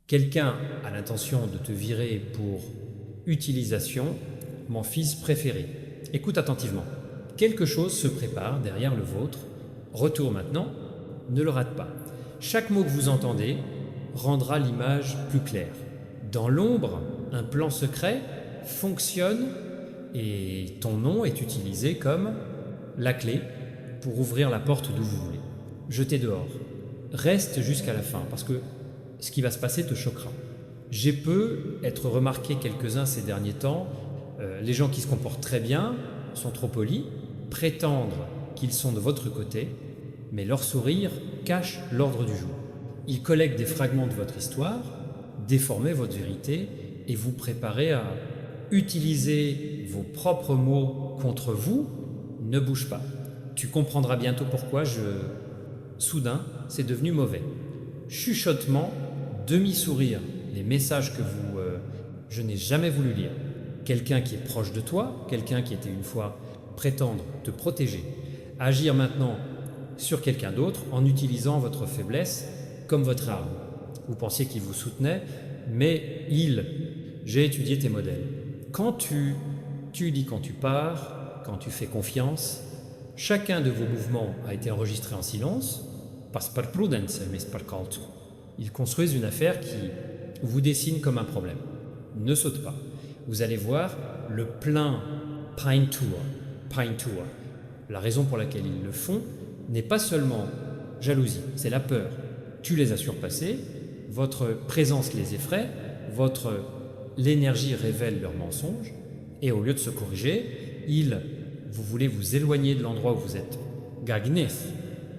Quelqu'un a l'intention de te virer pour utilisation, mon fils préféré. Écoute attentivement. Quelque chose se prépare derrière le vôtre. Retour maintenant, ne le rate pas. Chaque mot que vous entendez rendra l'image plus claire. Dans l'ombre, un plan secret fonctionne et ton nom est utilisé comme la clé pour ouvrir la porte d'où vous voulez. Jetez dehors. Reste jusqu'à la fin parce que ce qui va se passer te choquera. J'ai peu être remarqué quelques-uns ces derniers temps. Les gens qui se comportent très bien sont trop polis, prétendent qu'ils sont de votre côté, mais leur sourire cache l'ordre du jour. Ils collectent des fragments de votre histoire, déforment votre vérité et vous préparez à utiliser vos propres mots contre vous. Ne bouge pas. Tu comprendras bientôt pourquoi soudain, c'est devenu mauvais. Chuchotement, demi-sourire, les messages que je n'ai jamais voulu lire. Quelqu'un qui est proche de toi, quelqu'un qui était une fois prétendre te protéger. Agir maintenant sur quelqu'un d'autre en utilisant votre faiblesse comme votre arme. Vous pensiez qu'il vous soutenait, mais j'ai étudié tes modèles. Quand tu dis quand tu pars, quand tu fais confiance, chacun de vos mouvements a été enregistré en silence, pas par prudence, mais par calcio. Ils construisent une affaire qui vous dessine comme un problème. Ne saute pas. Vous allez voir le plein Pine Tour. La raison pour laquelle ils le font n'est pas seulement jalousie, c'est la peur. Tu les as surpassés, votre présence les effraie, l'énergie révèle leurs mensonges, et au lieu de se corriger, vous voulez vous éloigner de l'endroit où vous êtes. Gagnef,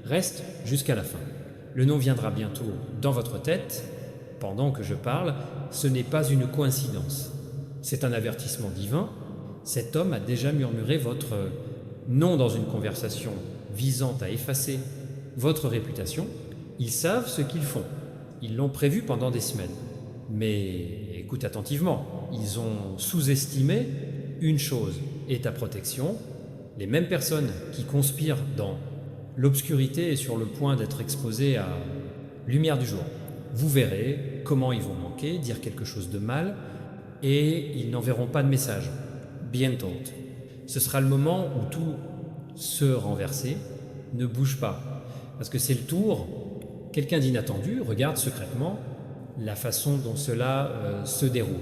reste jusqu'à la fin. Le nom viendra bientôt dans votre tête. Pendant que je parle, ce n'est pas une coïncidence. C'est un avertissement divin. Cet homme a déjà murmuré votre nom dans une conversation visant à effacer votre réputation. Ils savent ce qu'ils font. Ils l'ont prévu pendant des semaines. Mais écoute attentivement, ils ont sous-estimé une chose et ta protection. Les mêmes personnes qui conspirent dans l'obscurité est sur le point d'être exposée à lumière du jour. Vous verrez comment ils vont manquer, dire quelque chose de mal, et ils n'enverront pas de message. Bientôt. Ce sera le moment où tout se renverser. Ne bouge pas, parce que c'est le tour. Quelqu'un d'inattendu regarde secrètement la façon dont cela se déroule.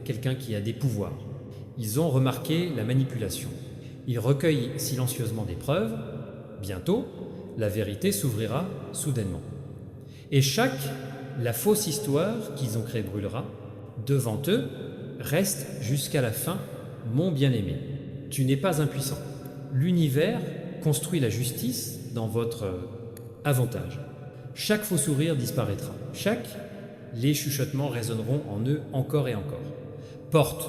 Quelqu'un qui a des pouvoirs. Ils ont remarqué la manipulation. Ils recueillent silencieusement des preuves. Bientôt, la vérité s'ouvrira soudainement. Et la fausse histoire qu'ils ont créée brûlera. Devant eux, reste jusqu'à la fin, mon bien-aimé. Tu n'es pas impuissant. L'univers construit la justice dans votre avantage. Chaque faux sourire disparaîtra. Les chuchotements résonneront en eux encore et encore. Portes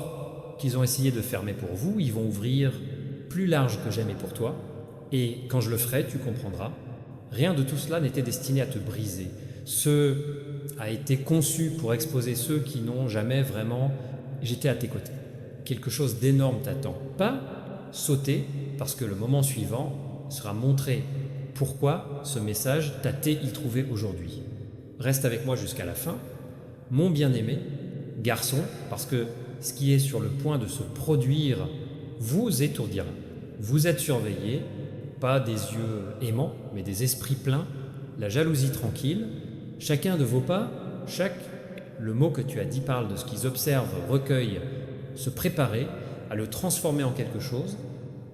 qu'ils ont essayé de fermer pour vous, ils vont ouvrir plus large que jamais pour toi. Et quand je le ferai, tu comprendras. Rien de tout cela n'était destiné à te briser. Ce a été conçu pour exposer ceux qui n'ont jamais vraiment... J'étais à tes côtés. Quelque chose d'énorme t'attend. Pas sauter, parce que le moment suivant sera montré pourquoi ce message t'a-t-il y trouvé aujourd'hui. Reste avec moi jusqu'à la fin. Mon bien-aimé, garçon, parce que ce qui est sur le point de se produire vous étourdira. Vous êtes surveillé, pas des yeux aimants, mais des esprits pleins, la jalousie tranquille. Chacun de vos pas, le mot que tu as dit parle de ce qu'ils observent, recueillent, se préparer à le transformer en quelque chose.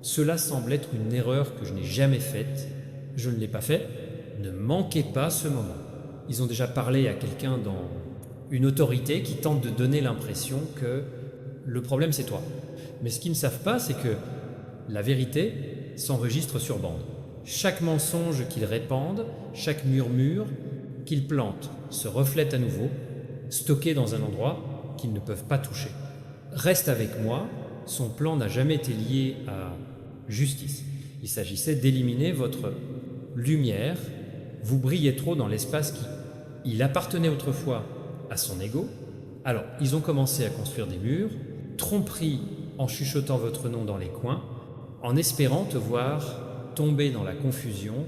Cela semble être une erreur que je n'ai jamais faite. Je ne l'ai pas fait. Ne manquez pas ce moment. Ils ont déjà parlé à quelqu'un dans une autorité qui tente de donner l'impression que le problème c'est toi. Mais ce qu'ils ne savent pas, c'est que la vérité s'enregistre sur bande. Chaque mensonge qu'ils répandent, chaque murmure qu'ils plantent se reflète à nouveau, stocké dans un endroit qu'ils ne peuvent pas toucher. Reste avec moi, son plan n'a jamais été lié à justice. Il s'agissait d'éliminer votre lumière. Vous brillez trop dans l'espace il appartenait autrefois à son ego. Alors, ils ont commencé à construire des murs, tromperie en chuchotant votre nom dans les coins, en espérant te voir tomber dans la confusion.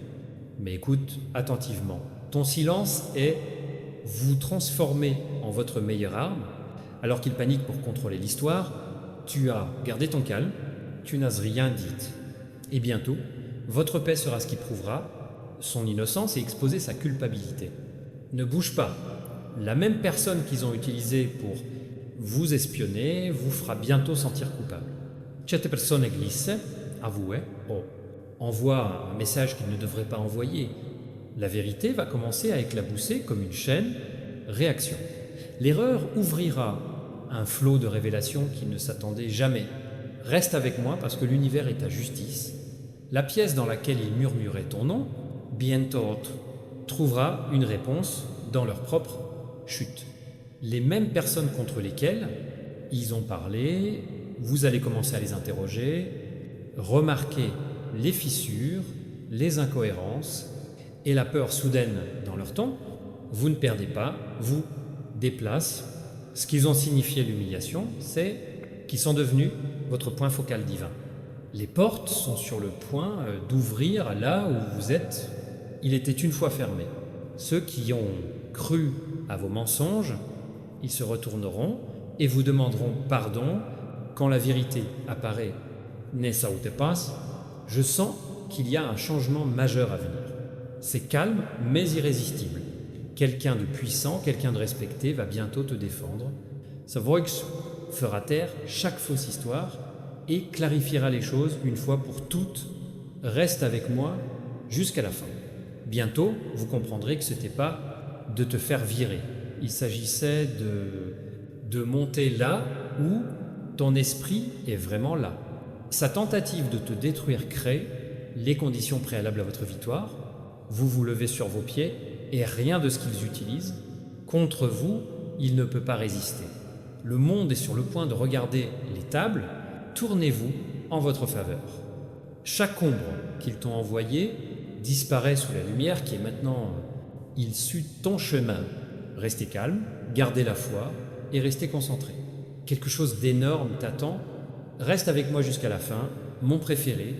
Mais écoute attentivement. Ton silence est vous transformer en votre meilleure arme, alors qu'ils paniquent pour contrôler l'histoire, tu as gardé ton calme, tu n'as rien dit. Et bientôt, votre paix sera ce qui prouvera son innocence et exposer sa culpabilité. Ne bouge pas. La même personne qu'ils ont utilisée pour vous espionner vous fera bientôt sentir coupable. Certe persone glisse, avouez, envoie un message qu'il ne devrait pas envoyer. La vérité va commencer à éclabousser comme une chaîne, réaction. L'erreur ouvrira un flot de révélations qui ne s'attendait jamais. Reste avec moi parce que l'univers est ta justice. La pièce dans laquelle ils murmuraient ton nom, bientôt, trouvera une réponse dans leur propre chute. Les mêmes personnes contre lesquelles ils ont parlé, vous allez commencer à les interroger, remarquer les fissures, les incohérences et la peur soudaine dans leur ton. Vous ne perdez pas, vous déplace. Ce qu'ils ont signifié l'humiliation, c'est qu'ils sont devenus votre point focal divin. Les portes sont sur le point d'ouvrir là où vous êtes. Il était une fois fermé. Ceux qui ont cru à vos mensonges, ils se retourneront et vous demanderont pardon quand la vérité apparaît. Nessa ou te passe, je sens qu'il y a un changement majeur à venir. C'est calme mais irrésistible. Quelqu'un de puissant, quelqu'un de respecté va bientôt te défendre. Sa voix fera taire chaque fausse histoire et clarifiera les choses une fois pour toutes. Reste avec moi jusqu'à la fin. Bientôt, vous comprendrez que ce n'était pas de te faire virer. Il s'agissait de monter là où ton esprit est vraiment là. Sa tentative de te détruire crée les conditions préalables à votre victoire. Vous vous levez sur vos pieds et rien de ce qu'ils utilisent, contre vous, il ne peut pas résister. Le monde est sur le point de regarder les tables, tournez-vous en votre faveur. Chaque ombre qu'ils t'ont envoyée disparaît sous la lumière qui est maintenant. Il suit ton chemin. Restez calme, gardez la foi et restez concentré. Quelque chose d'énorme t'attend. Reste avec moi jusqu'à la fin, mon préféré,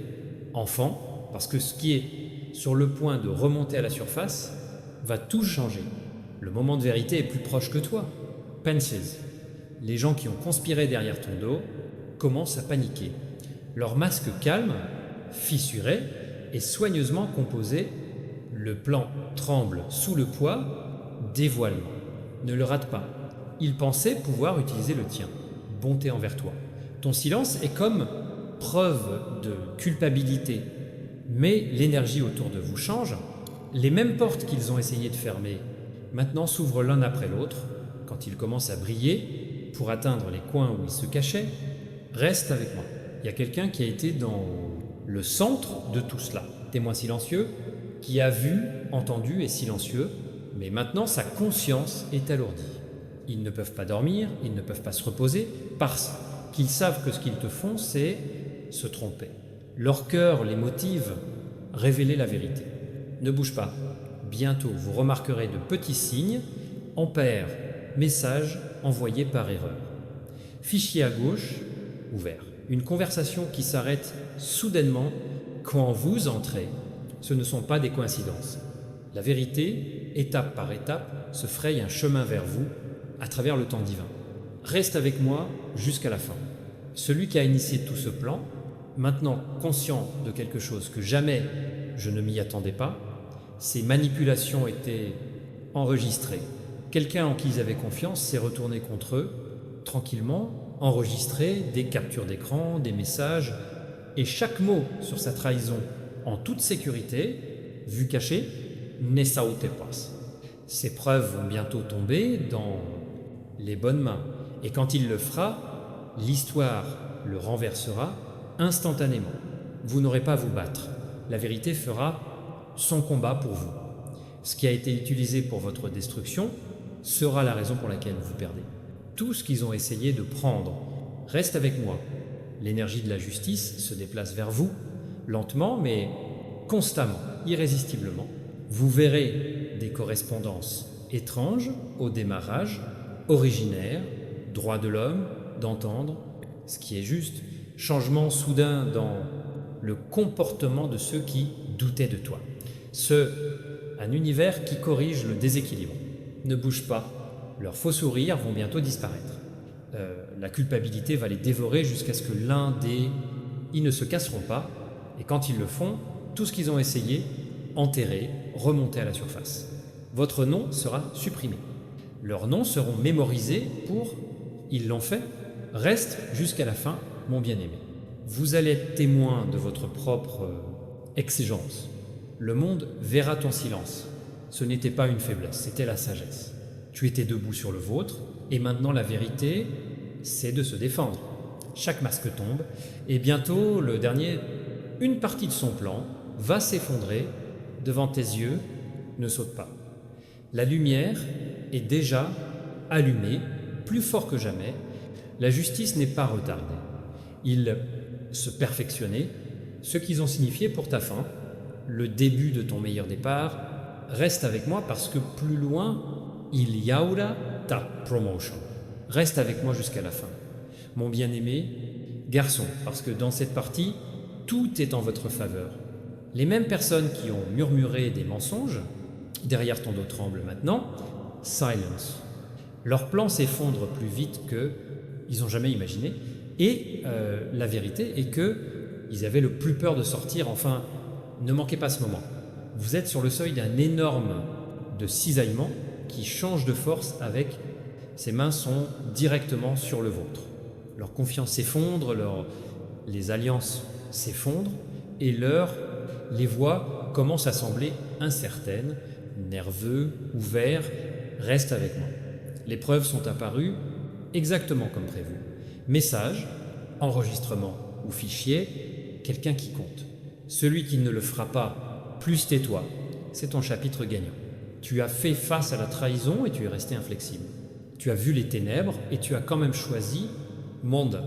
enfant, parce que ce qui est sur le point de remonter à la surface va tout changer. Le moment de vérité est plus proche que toi. Pences. Les gens qui ont conspiré derrière ton dos commencent à paniquer. Leur masque calme, fissuré et soigneusement composé, le plan tremble sous le poids, dévoilement. Ne le rate pas. Ils pensaient pouvoir utiliser le tien. Bonté envers toi. Ton silence est comme preuve de culpabilité. Mais l'énergie autour de vous change. Les mêmes portes qu'ils ont essayé de fermer maintenant s'ouvrent l'un après l'autre. Quand ils commencent à briller pour atteindre les coins où ils se cachaient, reste avec moi. Il y a quelqu'un qui a été dans le centre de tout cela. Témoin silencieux, qui a vu, entendu et silencieux, mais maintenant sa conscience est alourdie. Ils ne peuvent pas dormir, ils ne peuvent pas se reposer, parce qu'ils savent que ce qu'ils te font, c'est se tromper. Leur cœur les motive, révéler la vérité. Ne bouge pas. Bientôt, vous remarquerez de petits signes, ampères, messages envoyés par erreur. Fichier à gauche, ouvert. Une conversation qui s'arrête soudainement quand vous entrez. Ce ne sont pas des coïncidences. La vérité, étape par étape, se fraye un chemin vers vous à travers le temps divin. Reste avec moi jusqu'à la fin. Celui qui a initié tout ce plan, maintenant conscient de quelque chose que jamais je ne m'y attendais pas, ces manipulations étaient enregistrées. Quelqu'un en qui ils avaient confiance s'est retourné contre eux, tranquillement, enregistré des captures d'écran, des messages, et chaque mot sur sa trahison, en toute sécurité, vue cachée, Nessa ou te passe. Ces preuves vont bientôt tomber dans les bonnes mains, et quand il le fera, l'histoire le renversera instantanément. Vous n'aurez pas à vous battre. La vérité fera son combat pour vous. Ce qui a été utilisé pour votre destruction sera la raison pour laquelle vous perdez. Tout ce qu'ils ont essayé de prendre reste avec moi. L'énergie de la justice se déplace vers vous, lentement mais constamment, irrésistiblement. Vous verrez des correspondances étranges au démarrage, originaires, droit de l'homme, d'entendre ce qui est juste, changement soudain dans le comportement de ceux qui doutaient de toi. Un univers qui corrige le déséquilibre. Ne bouge pas, Leurs faux sourires vont bientôt disparaître. La culpabilité va les dévorer jusqu'à ce que ils ne se casseront pas, et quand ils le font, tout ce qu'ils ont essayé, enterré, remonter à la surface. Votre nom sera supprimé. Leurs noms seront mémorisés pour « ils l'ont fait », reste jusqu'à la fin, mon bien-aimé. Vous allez être témoin de votre propre exigence. Le monde verra ton silence. Ce n'était pas une faiblesse, c'était la sagesse. Tu étais debout sur le vôtre, et maintenant la vérité, c'est de se défendre. Chaque masque tombe, et bientôt le dernier, une partie de son plan, va s'effondrer devant tes yeux. Ne saute pas. La lumière est déjà allumée, plus fort que jamais. La justice n'est pas retardée. Ils se perfectionnaient, ce qu'ils ont signifié pour ta fin, le début de ton meilleur départ. Reste avec moi parce que plus loin, il y aura ta promotion. Reste avec moi jusqu'à la fin. Mon bien-aimé garçon, parce que dans cette partie, tout est en votre faveur. Les mêmes personnes qui ont murmuré des mensonges, derrière ton dos tremble maintenant, silence. Leur plan s'effondre plus vite que ils n'ont jamais imaginé, et la vérité est que ils avaient le plus peur de sortir. Enfin, ne manquez pas ce moment. Vous êtes sur le seuil d'un énorme de cisaillement qui change de force avec ses mains sont directement sur le vôtre. Leur confiance s'effondre, les alliances s'effondrent et les voix commencent à sembler incertaines, nerveux, ouverts. Reste avec moi. Les preuves sont apparues exactement comme prévu. Message, enregistrement ou fichier, quelqu'un qui compte. Celui qui ne le fera pas, plus tais-toi, c'est ton chapitre gagnant. Tu as fait face à la trahison et tu es resté inflexible. Tu as vu les ténèbres et tu as quand même choisi monde.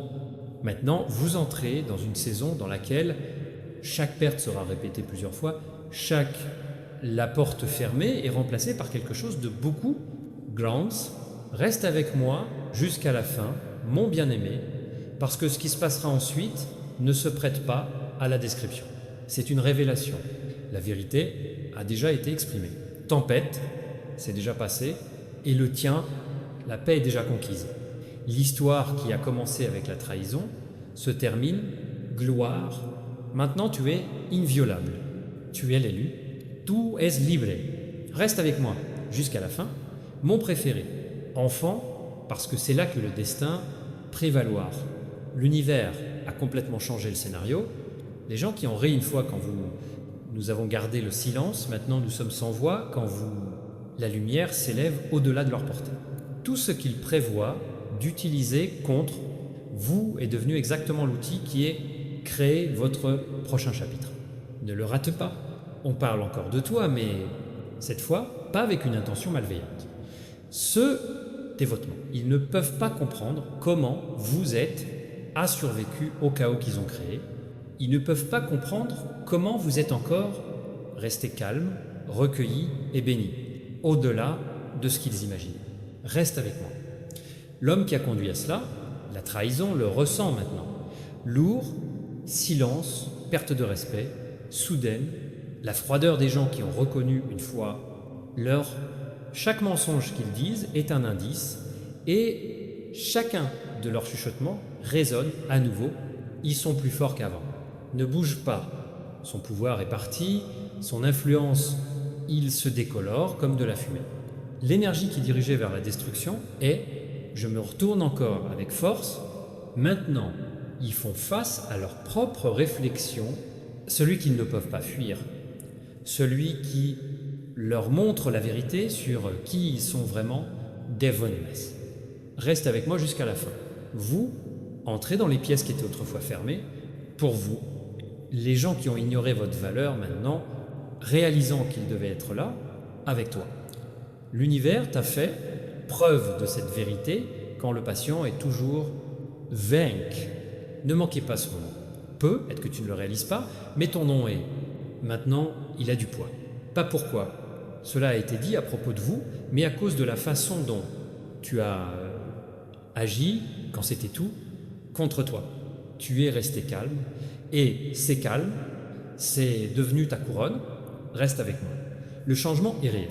Maintenant, vous entrez dans une saison dans laquelle chaque perte sera répétée plusieurs fois, la porte fermée est remplacée par quelque chose de beaucoup glance. Reste avec moi jusqu'à la fin, mon bien-aimé, parce que ce qui se passera ensuite ne se prête pas à la description. C'est une révélation. La vérité a déjà été exprimée. Tempête, c'est déjà passé, et le tien, la paix est déjà conquise. L'histoire qui a commencé avec la trahison se termine, gloire. Maintenant tu es inviolable. Tu es l'élu. Tu es libre. Reste avec moi jusqu'à la fin. Mon préféré, enfant, parce que c'est là que le destin prévaloir. L'univers a complètement changé le scénario. Les gens qui ont ri une fois quand nous avons gardé le silence, maintenant nous sommes sans voix quand la lumière s'élève au-delà de leur portée. Tout ce qu'ils prévoient d'utiliser contre vous est devenu exactement l'outil qui est créé votre prochain chapitre. Ne le rate pas. On parle encore de toi, mais cette fois, pas avec une intention malveillante. Ce dévotement, ils ne peuvent pas comprendre comment vous a survécu au chaos qu'ils ont créé. Ils ne peuvent pas comprendre comment vous êtes encore resté calme, recueilli et béni, au-delà de ce qu'ils imaginent. Reste avec moi. L'homme qui a conduit à cela, la trahison, le ressent maintenant. Lourd, silence, perte de respect, soudaine, la froideur des gens qui ont reconnu une fois chaque mensonge qu'ils disent est un indice et chacun de leurs chuchotements résonne à nouveau. Ils sont plus forts qu'avant. Ne bouge pas. Son pouvoir est parti, son influence, il se décolore comme de la fumée. L'énergie qui dirigeait vers la destruction est « je me retourne encore avec force ». Maintenant, ils font face à leur propre réflexion, celui qu'ils ne peuvent pas fuir, celui qui leur montre la vérité sur qui ils sont vraiment, Devonless. Reste avec moi jusqu'à la fin. Vous, entrez dans les pièces qui étaient autrefois fermées. Pour vous, les gens qui ont ignoré votre valeur maintenant, réalisant qu'ils devaient être là, avec toi. L'univers t'a fait preuve de cette vérité quand le patient est toujours vaincu. Ne manquez pas ce moment. Peut-être que tu ne le réalises pas, mais ton nom est. Maintenant, il a du poids. Pas pourquoi. Cela a été dit à propos de vous, mais à cause de la façon dont tu as agi, quand c'était tout, contre toi. Tu es resté calme, et c'est calme, c'est devenu ta couronne. Reste avec moi. Le changement est réel.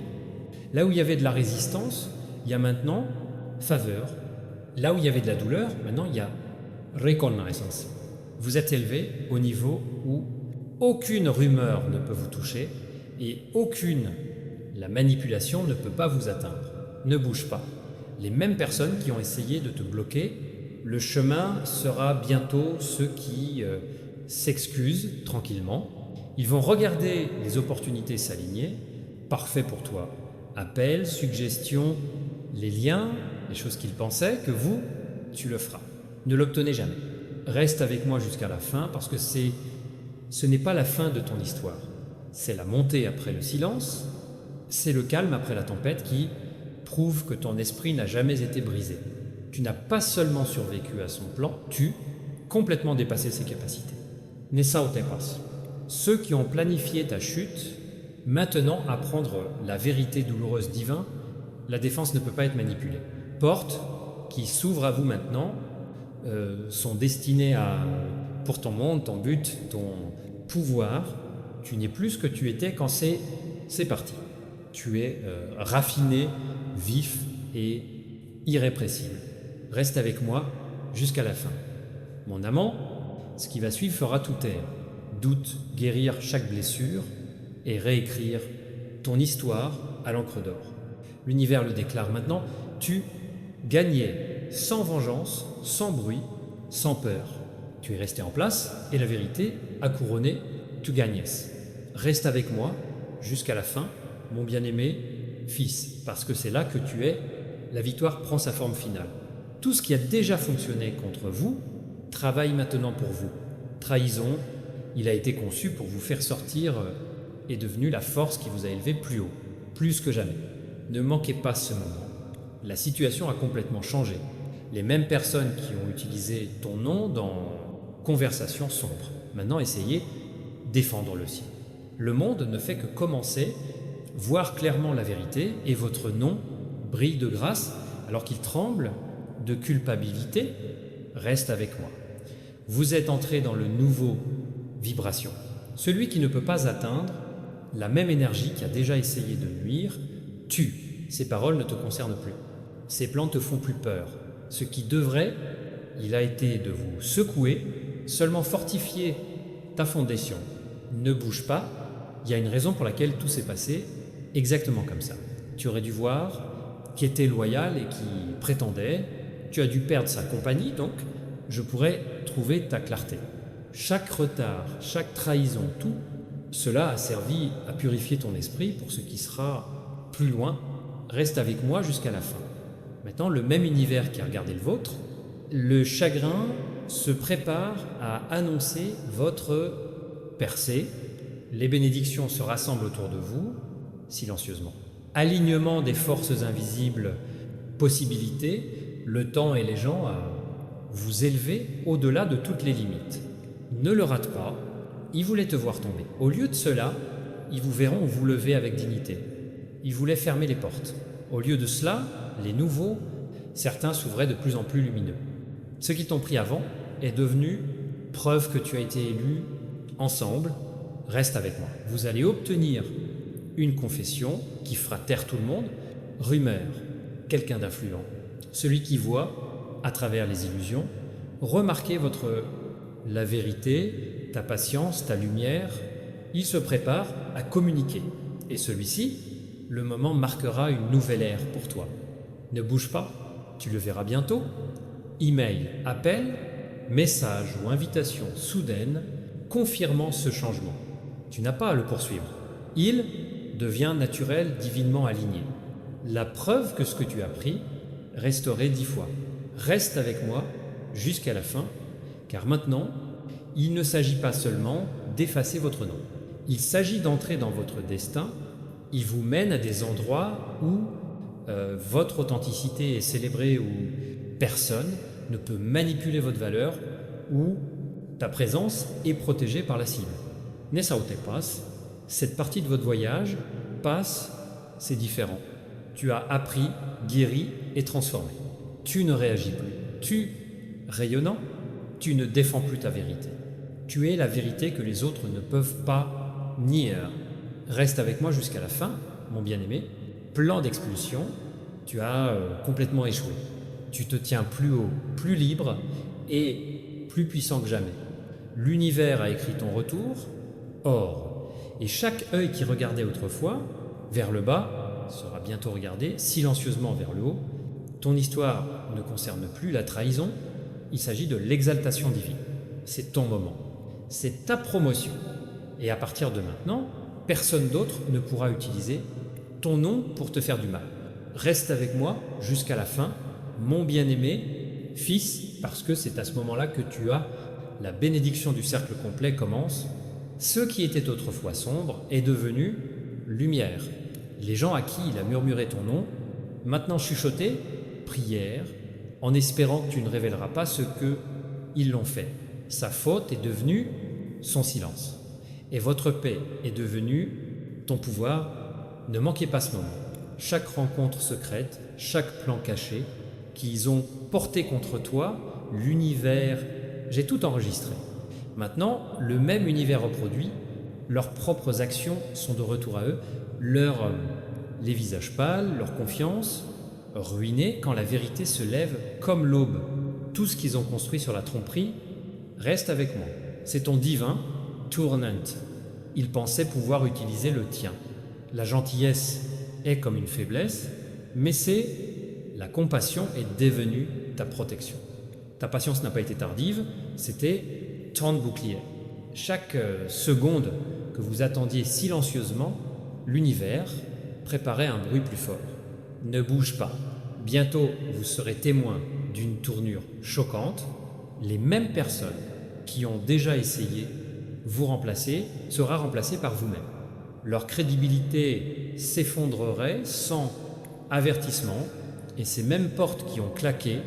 Là où il y avait de la résistance, Il y a maintenant faveur. Là où il y avait de la douleur, maintenant il y a reconnaissance. Vous êtes élevé au niveau où aucune rumeur ne peut vous toucher et la manipulation ne peut pas vous atteindre. Ne bouge pas. Les mêmes personnes qui ont essayé de te bloquer, le chemin sera bientôt ceux qui s'excusent tranquillement. Ils vont regarder les opportunités s'aligner. Parfait pour toi. Appel, suggestion, les liens, les choses qu'ils pensaient que tu le feras. Ne l'obtenez jamais. Reste avec moi jusqu'à la fin parce que ce n'est pas la fin de ton histoire. C'est la montée après le silence, c'est le calme après la tempête qui prouve que ton esprit n'a jamais été brisé. Tu n'as pas seulement survécu à son plan, tu complètement dépassé ses capacités. Nessa Otepas. Ceux qui ont planifié ta chute, maintenant apprendre la vérité douloureuse divine, la défense ne peut pas être manipulée. Portes qui s'ouvrent à vous maintenant sont destinées pour ton monde, ton but, ton pouvoir. Tu n'es plus ce que tu étais quand c'est parti. Tu es raffiné, vif et irrépressible. Reste avec moi jusqu'à la fin. Mon amant, ce qui va suivre fera tout taire. Doute, guérir chaque blessure et réécrire ton histoire à l'encre d'or. L'univers le déclare maintenant, tu gagnais sans vengeance, sans bruit, sans peur. Tu es resté en place et la vérité a couronné tu gagnes. Reste avec moi jusqu'à la fin, mon bien-aimé fils, parce que c'est là que tu es, la victoire prend sa forme finale. Tout ce qui a déjà fonctionné contre vous travaille maintenant pour vous. Trahison, il a été conçu pour vous faire sortir, est devenu la force qui vous a élevé plus haut, plus que jamais. Ne manquez pas ce moment. La situation a complètement changé. Les mêmes personnes qui ont utilisé ton nom dans conversation sombre. Maintenant, essayez défendre le sien. Le monde ne fait que commencer, voir clairement la vérité, et votre nom brille de grâce alors qu'il tremble de culpabilité. Reste avec moi. Vous êtes entré dans le nouveau vibration. Celui qui ne peut pas atteindre la même énergie qui a déjà essayé de nuire, tue. Ces paroles ne te concernent plus. Ces plans te font plus peur. Ce qui devrait, il a été de vous secouer, seulement fortifier ta fondation. Ne bouge pas, il y a une raison pour laquelle tout s'est passé exactement comme ça. Tu aurais dû voir qui était loyal et qui prétendait, tu as dû perdre sa compagnie, donc je pourrais trouver ta clarté. Chaque retard, chaque trahison, tout cela a servi à purifier ton esprit pour ce qui sera plus loin. Reste avec moi jusqu'à la fin. Maintenant, le même univers qui a regardé le vôtre, le chagrin se prépare à annoncer votre percée. Les bénédictions se rassemblent autour de vous, silencieusement. Alignement des forces invisibles, possibilités, le temps et les gens à vous élever au-delà de toutes les limites. Ne le rate pas, ils voulaient te voir tomber. Au lieu de cela, ils vous verront vous lever avec dignité. Ils voulaient fermer les portes. Au lieu de cela, les nouveaux, certains s'ouvraient de plus en plus lumineux. Ceux qui t'ont pris avant est devenu preuve que tu as été élu ensemble. Reste avec moi. Vous allez obtenir une confession qui fera taire tout le monde. Rumeur, quelqu'un d'influent. Celui qui voit à travers les illusions. Remarquez la vérité, ta patience, ta lumière. Il se prépare à communiquer. Et celui-ci, le moment marquera une nouvelle ère pour toi. Ne bouge pas, tu le verras bientôt. Email, appel, message ou invitation soudaine confirmant ce changement. Tu n'as pas à le poursuivre. Il devient naturel, divinement aligné. La preuve que ce que tu as pris resterait 10 fois. Reste avec moi jusqu'à la fin, car maintenant, il ne s'agit pas seulement d'effacer votre nom. Il s'agit d'entrer dans votre destin. Il vous mène à des endroits où votre authenticité est célébrée, où personne ne peut manipuler votre valeur, où ta présence est protégée par la cible. Nessa Otepas, cette partie de votre voyage passe, c'est différent. Tu as appris, guéri et transformé. Tu ne réagis plus. Tu, rayonnant, tu ne défends plus ta vérité. Tu es la vérité que les autres ne peuvent pas nier. Reste avec moi jusqu'à la fin, mon bien-aimé. Plan d'expulsion, Tu as complètement échoué. Tu te tiens plus haut, plus libre et plus puissant que jamais. L'univers a écrit ton retour, or, et chaque œil qui regardait autrefois, vers le bas, sera bientôt regardé silencieusement vers le haut. Ton histoire ne concerne plus la trahison, il s'agit de l'exaltation divine. C'est ton moment, c'est ta promotion. Et à partir de maintenant, personne d'autre ne pourra utiliser ton nom pour te faire du mal. Reste avec moi jusqu'à la fin, mon bien-aimé fils, parce que c'est à ce moment-là que tu as la bénédiction du cercle complet commence. Ce qui était autrefois sombre est devenu lumière. Les gens à qui il a murmuré ton nom, maintenant chuchoter, prière, en espérant que tu ne révéleras pas ce qu'ils l'ont fait. Sa faute est devenue son silence. Et votre paix est devenue ton pouvoir. Ne manquez pas ce moment. Chaque rencontre secrète, chaque plan caché qu'ils ont porté contre toi, l'univers, j'ai tout enregistré. Maintenant, le même univers reproduit, leurs propres actions sont de retour à eux, les visages pâles, leur confiance ruinée quand la vérité se lève comme l'aube. Tout ce qu'ils ont construit sur la tromperie reste avec moi. C'est ton divin, Tournant. Il pensait pouvoir utiliser le tien. La gentillesse est comme une faiblesse, mais la compassion est devenue ta protection. Ta patience n'a pas été tardive, c'était tant de bouclier. Chaque seconde que vous attendiez silencieusement, l'univers préparait un bruit plus fort. Ne bouge pas. Bientôt, vous serez témoin d'une tournure choquante. Les mêmes personnes qui ont déjà essayé vous remplacer sera remplacée par vous-même. Leur crédibilité s'effondrerait sans avertissement et ces mêmes portes qui ont claqué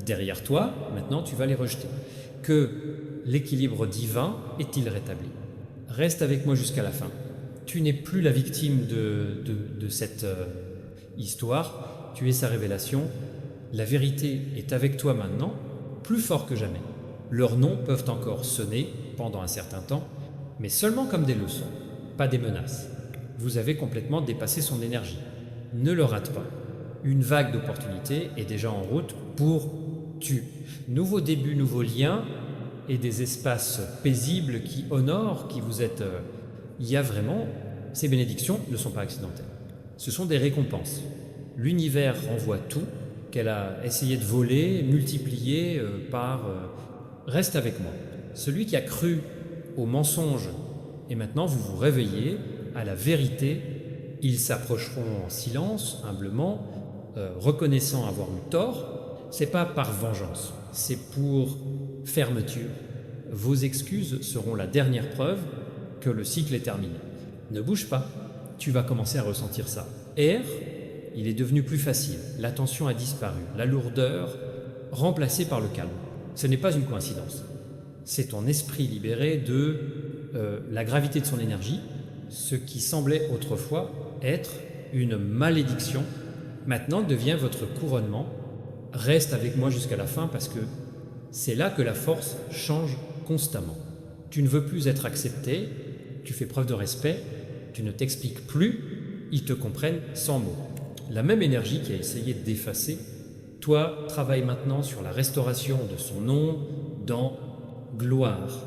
derrière toi, maintenant tu vas les rejeter. Que l'équilibre divin est-il rétabli? Reste avec moi jusqu'à la fin. Tu n'es plus la victime de cette histoire, tu es sa révélation. La vérité est avec toi maintenant, plus fort que jamais. Leurs noms peuvent encore sonner pendant un certain temps, mais seulement comme des leçons, pas des menaces. Vous avez complètement dépassé son énergie. Ne le rate pas. Une vague d'opportunités est déjà en route pour tu. Nouveau début, nouveaux liens et des espaces paisibles qui honorent, qui vous êtes... Il y a vraiment... Ces bénédictions ne sont pas accidentelles. Ce sont des récompenses. L'univers renvoie tout qu'elle a essayé de voler, multiplier par... Reste avec moi. Celui qui a cru au mensonge et maintenant vous vous réveillez à la vérité, ils s'approcheront en silence, humblement, reconnaissant avoir eu tort. C'est pas par vengeance, c'est pour fermeture. Vos excuses seront la dernière preuve que le cycle est terminé. Ne bouge pas, tu vas commencer à ressentir ça. Air, il est devenu plus facile, la tension a disparu, la lourdeur remplacée par le calme. Ce n'est pas une coïncidence. C'est ton esprit libéré de la gravité de son énergie. Ce qui semblait autrefois être une malédiction, maintenant devient votre couronnement. Reste avec moi jusqu'à la fin parce que c'est là que la force change constamment. Tu ne veux plus être accepté, tu fais preuve de respect, tu ne t'expliques plus, ils te comprennent sans mots. La même énergie qui a essayé d'effacer, toi, travaille maintenant sur la restauration de son nom dans gloire.